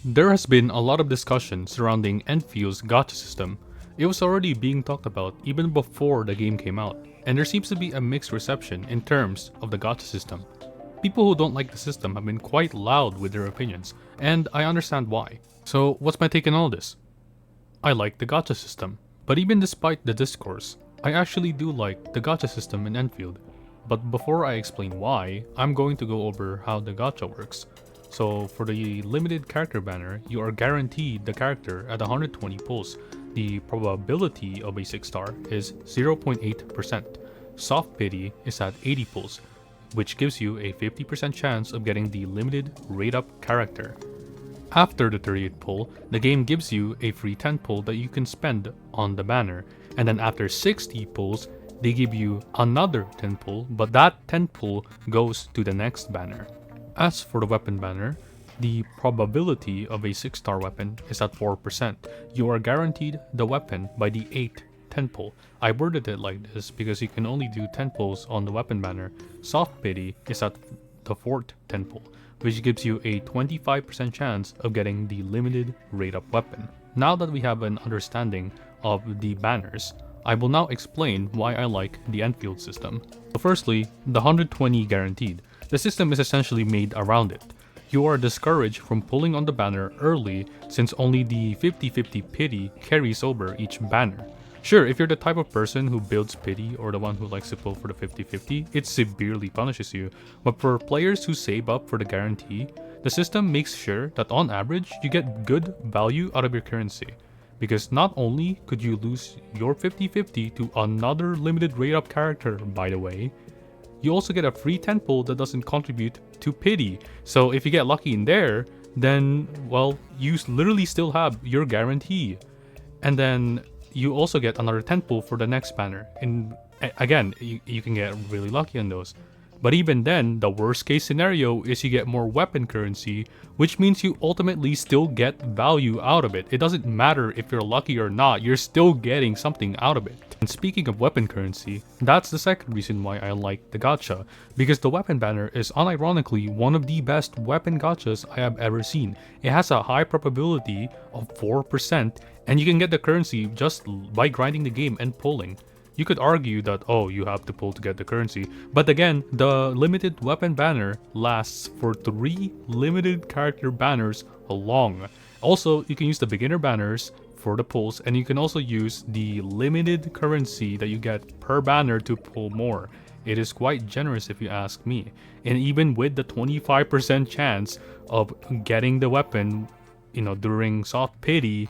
There has been a lot of discussion surrounding Enfield's gacha system. It was already being talked about even before the game came out, and there seems to be a mixed reception in terms of the gacha system. People who don't like the system have been quite loud with their opinions, and I understand why. So what's my take on all this? I like the gacha system, but even despite the discourse, I actually do like the gacha system in Enfield. But before I explain why, I'm going to go over how the gacha works. So for the limited character banner, you are guaranteed the character at 120 pulls. The probability of a 6 star is 0.8%. Soft pity is at 80 pulls, which gives you a 50% chance of getting the limited rate up character. After the 30th pull, the game gives you a free 10 pull that you can spend on the banner, and then after 60 pulls, they give you another 10 pull, but that 10 pull goes to the next banner. As for the weapon banner, the probability of a 6-star weapon is at 4%. You are guaranteed the weapon by the 8th 10 pull. I worded it like this because you can only do 10 pulls on the weapon banner. Soft pity is at the 4th 10 pull, which gives you a 25% chance of getting the limited rate up weapon. Now that we have an understanding of the banners, I will now explain why I like the Enfield system. So firstly, the 120 guaranteed. The system is essentially made around it. You are discouraged from pulling on the banner early since only the 50-50 pity carries over each banner. Sure, if you're the type of person who builds pity or the one who likes to pull for the 50-50, it severely punishes you. But for players who save up for the guarantee, the system makes sure that on average, you get good value out of your currency. Because not only could you lose your 50-50 to another limited rate up character, by the way, you also get a free 10 pull that doesn't contribute to pity. So if you get lucky in there, then, well, you literally still have your guarantee. And then you also get another 10 pull for the next banner. And again, you can get really lucky on those. But even then, the worst case scenario is you get more weapon currency, which means you ultimately still get value out of it. It doesn't matter if you're lucky or not, you're still getting something out of it. And speaking of weapon currency, that's the second reason why I like the gacha, because the weapon banner is unironically one of the best weapon gachas I have ever seen. It has a high probability of 4%, and you can get the currency just by grinding the game and pulling. You could argue that, oh, you have to pull to get the currency, but again, the limited weapon banner lasts for 3 limited character banners long. Also, you can use the beginner banners for the pulls, and you can also use the limited currency that you get per banner to pull more. It is quite generous if you ask me, and even with the 25% chance of getting the weapon, during soft pity,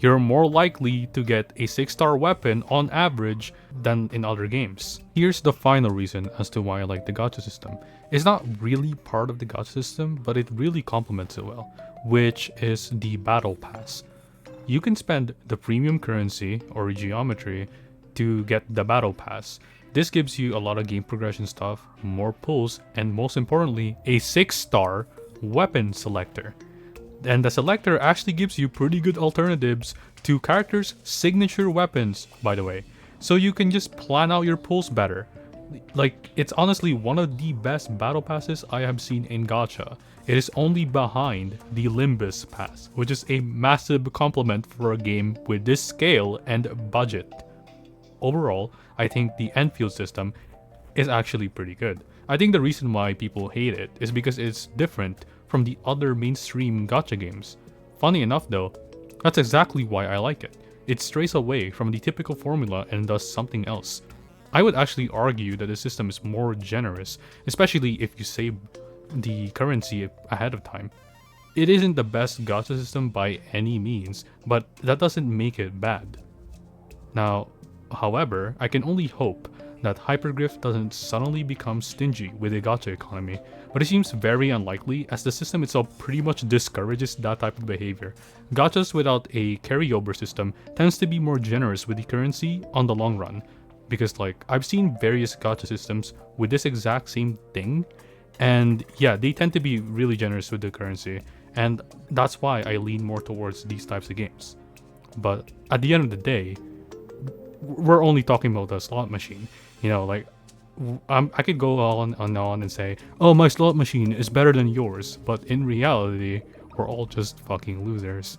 you're more likely to get a 6-star weapon on average than in other games. Here's the final reason as to why I like the gacha system. It's not really part of the gacha system, but it really complements it well, which is the battle pass. You can spend the premium currency or geometry to get the battle pass. This gives you a lot of game progression stuff, more pulls, and most importantly, a 6-star weapon selector. And the selector actually gives you pretty good alternatives to characters' signature weapons, by the way. So you can just plan out your pulls better. Like, it's honestly one of the best battle passes I have seen in gacha. It is only behind the Limbus pass, which is a massive compliment for a game with this scale and budget. Overall, I think the Enfield system is actually pretty good. I think the reason why people hate it is because it's different from the other mainstream gacha games. Funny enough though, that's exactly why I like it. It strays away from the typical formula and does something else. I would actually argue that the system is more generous, especially if you save the currency ahead of time. It isn't the best gacha system by any means, but that doesn't make it bad. Now, however, I can only hope that Hypergriff doesn't suddenly become stingy with the gacha economy, but it seems very unlikely as the system itself pretty much discourages that type of behavior. Gachas without a carryover system tends to be more generous with the currency on the long run, because I've seen various gacha systems with this exact same thing, and yeah, they tend to be really generous with the currency, and that's why I lean more towards these types of games. But at the end of the day, we're only talking about the slot machine. I could go on and say, oh, my slot machine is better than yours, but in reality, we're all just fucking losers.